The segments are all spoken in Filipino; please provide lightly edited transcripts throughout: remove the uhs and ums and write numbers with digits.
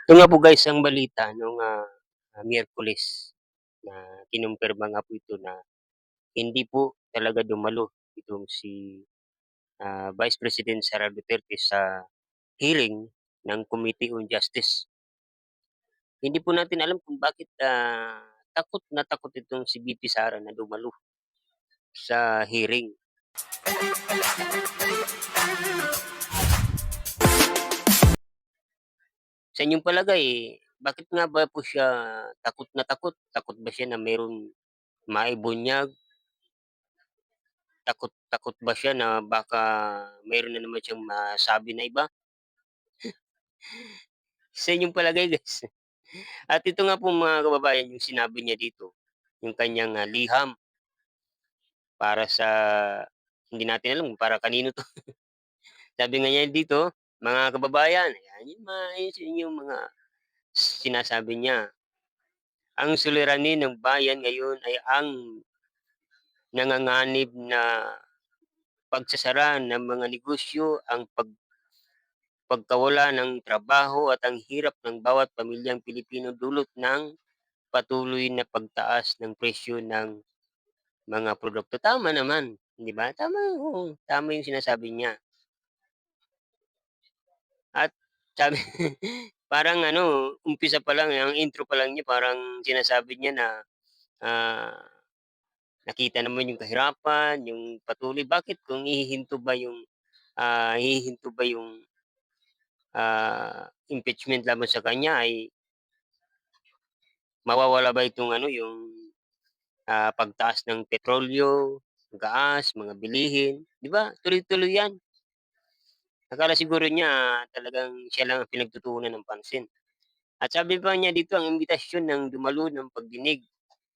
Ito nga po guys ang balita nung, Miyerkules na kinumpirma nga po ito na hindi po talaga dumalo itong si, Vice President Sara Duterte sa hearing ng Committee on Justice. Hindi po natin alam kung bakit, takot na takot itong si VP Sara na dumalo sa hearing. Sa inyong palagay, bakit nga ba po siya takot na takot? Takot ba siya na merong maibunyag? Takot takot ba siya na baka meron na naman siyang masabi na iba? Sa inyong palagay guys. At ito nga po mga kababayan yung sinabi niya dito, yung kanyang, liham para sa hindi natin alam kung para kanino 'to. Sabi nga niya dito, "Mga kababayan," ayan yung mga sinasabi niya, "Ang suliranin ng bayan ngayon ay ang nanganganib na pagsasara ng mga negosyo, ang pagkawala ng trabaho at ang hirap ng bawat pamilyang Pilipino dulot ng patuloy na pagtaas ng presyo ng mga produkto." Tama naman, 'di ba? Tama, oo, tama yung sinasabi niya. At sabi parang ano, umpisa pa lang, ang intro pa lang niya parang sinasabi niya na, ah, nakita naman yung kahirapan, yung patuloy bakit kung hihinto ba yung, impeachment laban sa kanya ay mawawala ba itong ano, yung, pagtaas ng petrolyo, gas, mga bilihin, 'di ba? Tuloy-tuloy 'yan. Akala siguro niya talagang siya lang ang pinagtutuunan ng pansin. At sabi pa niya dito, ang imbitasyon ng dumalo ng pagdinig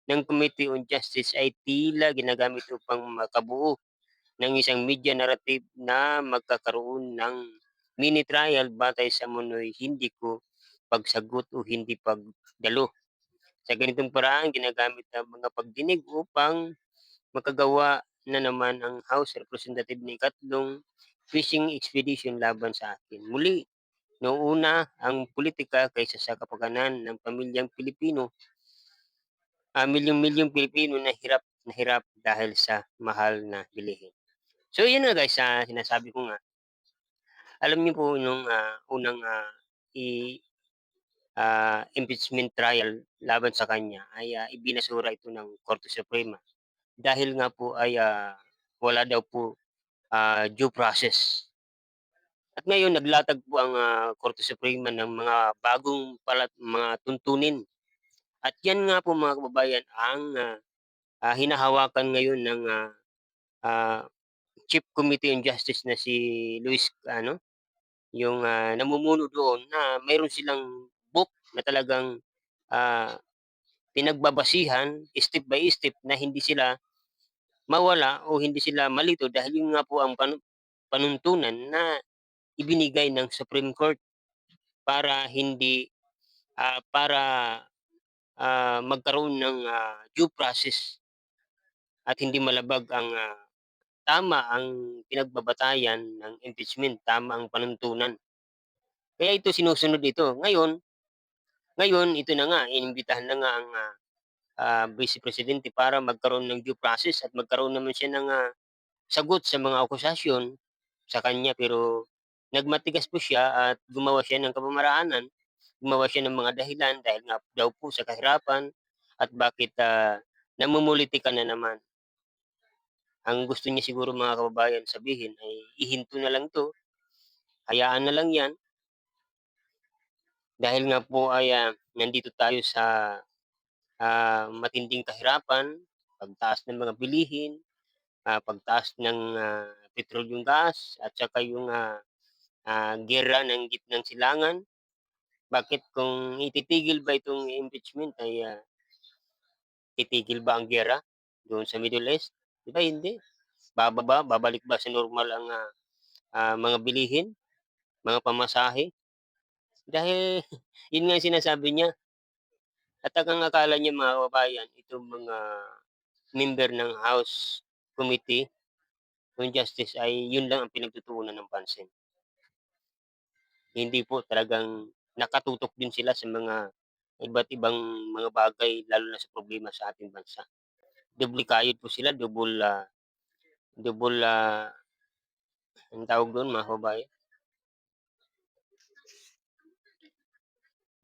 ng Committee on Justice ay tila ginagamit upang makabuo ng isang media narrative na magkakaroon ng mini trial batay sa umano'y hindi ko pagsagot o hindi pagdalo. Sa ganitong paraan, ginagamit ang mga pagdinig upang makagawa na naman ang House Representative ng ikatlong fishing expedition laban sa akin. Muli, nauuna ang politika kaysa sa kapakanan ng pamilyang Pilipino, milyong-milyong Pilipino na hirap dahil sa mahal na bilihin. So yun na guys, sinasabi ko nga, alam niyo po nung, unang, impeachment trial laban sa kanya ay, ibinasura ito ng Korte Suprema dahil nga po ay, wala daw po, due process. At ngayon naglatag po ang, Korte Suprema ng mga bagong mga tuntunin. At yan nga po mga kababayan ang, hinahawakan ngayon ng, ah, Chief Committee on Justice na si Luis ano, yung, namumuno doon na mayroon silang book na talagang, ah, pinagbabasihan step by step na hindi sila mawala o hindi sila malito dahil yun nga po ang panuntunan na ibinigay ng Supreme Court para hindi, para, magkaroon ng, due process at hindi malabag ang, tama ang pinagbabatayan ng impeachment, tama ang panuntunan. Kaya ito sinusunod ito. Ngayon ito na nga, inimbitahan na nga ang, Vice Presidente para magkaroon ng due process at magkaroon naman siya ng, sagot sa mga akusasyon sa kanya pero nagmatigas po siya at gumawa siya ng kapamaraanan, gumawa siya ng mga dahilan dahil nga daw po sa kahirapan at bakit, namumuliti ka na naman. Ang gusto niya siguro mga kababayan sabihin ay ihinto na lang 'to, hayaan na lang 'yan dahil nga po ay, nandito tayo sa, matinding kahirapan, pagtaas ng mga bilihin, pagtaas ng, petrolyong gas at saka yung, giyera ng gitnang silangan. Bakit kung ititigil ba itong impeachment ay, titigil ba ang giyera doon sa Middle East? 'Di ba hindi. Babalik ba sa normal ang, mga bilihin, mga pamasahe? Dahil yun nga ang sinasabi niya at ang akala niya mga kababayan itong mga member ng House Committee on Justice ay yun lang ang pinagtutuunan ng pansin. Hindi po talagang nakatutok din sila sa mga iba't ibang mga bagay lalo na sa problema sa ating bansa. Doble kayod po sila, double, anong tawag dun mga kababayan?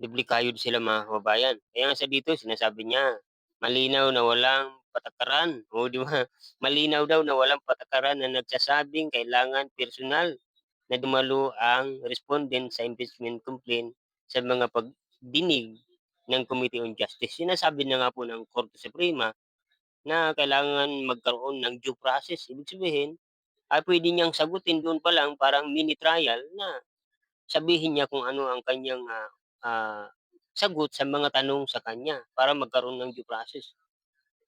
Doble kayod sila mga kababayan. Kaya nga sa dito sinasabi niya, malinaw na walang patakaran, oh, 'di ba? Malinaw daw na walang patakaran na nagsasabing kailangan personal na dumalo ang respondent sa impeachment complaint sa mga pagdinig ng Committee on Justice. Sinasabi na nga po ng Korte Suprema na kailangan magkaroon ng due process. Ibig sabihin, puwede niyang sagutin doon pa lang parang mini trial na sabihin niya kung ano ang kanyang, sagot sa mga tanong sa kanya para magkaroon ng due process.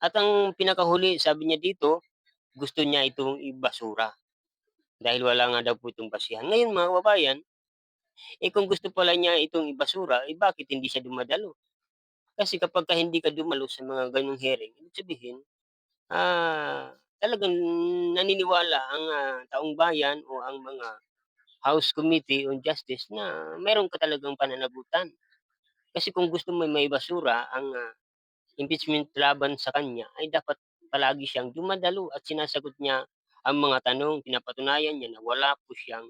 At ang pinakahuli sabi niya dito, gusto niya itong ibasura dahil wala nga daw po itong basihan. Ngayon mga kababayan, kung gusto pala niya itong ibasura, bakit hindi siya dumadalo? Kasi kapagka hindi ka dumalo sa mga gano'ng hearing, ibig sabihin, talagang naniniwala ang, taong bayan o ang mga House Committee on Justice na meron ka talagang pananagutan. Kasi kung gusto mo maibasura ang, impeachment laban sa kanya ay dapat palagi siyang dumadalo at sinasagot niya ang mga tanong. Pinapatunayan niya na wala po siyang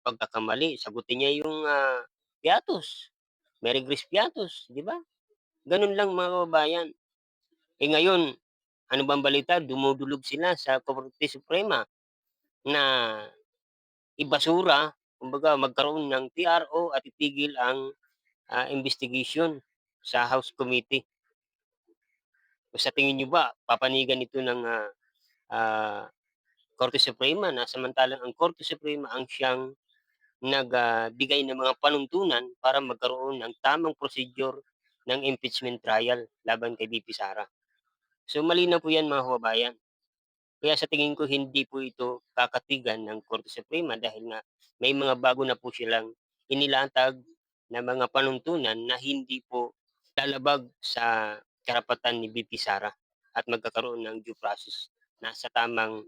pagkakamali. Sagutin niya yung, piatos, Mary Grace Piatos, 'di ba? Gano'n lang mga kababayan. Ngayon, ano bang balita dumudulog sila sa Korte Suprema na ibasura, kumbaga magkaroon ng TRO at itigil ang, investigation sa House Committee. Sa tingin niyo ba papanigan ito ng, ah, Korte Suprema na samantalang ang Korte Suprema ang siyang bigay ng mga panuntunan para magkaroon ng tamang procedure ng impeachment trial laban kay VP Sara. So malinaw po 'yan mga kababayan. Kaya sa tingin ko hindi po ito kakatigan ng Korte Suprema dahil nga may mga bago na po silang inilatag na mga panuntunan na hindi po lalabag sa karapatan ni VP Sara at magkakaroon ng due process na sa tamang,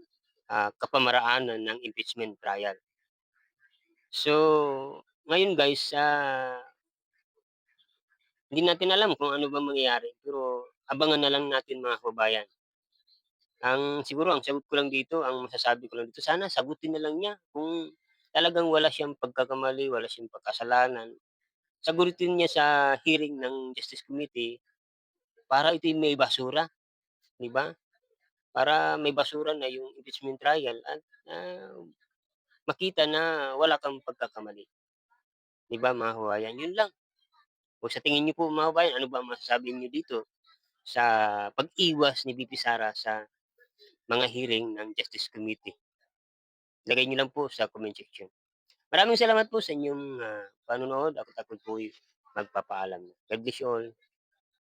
kapamaraanan ng impeachment trial. So, ngayon guys, hindi natin alam kung ano ba mangyayari pero abangan na lang natin mga kababayan. Siguro ang sagot ko lang dito, ang masasabi ko lang dito, sana sagutin na lang niya kung talagang wala siyang pagkakamali, wala siyang pagkasalanan. Sagutin niya sa hearing ng Justice Committee para ito'y may basura, 'di ba? Para may basura na yung impeachment trial at, makita na wala kang pagkakamali, 'di ba mga kababayan? Yun lang. O sa tingin niyo po mga kababayan, ano ba ang masasabi niyo dito sa pag-iwas ni VP Sara sa mga hearing ng Justice Committee? Lagay niyo lang po sa comment section. Maraming salamat po sa inyong, panonood at ako'y magpapaalam na. God bless you all.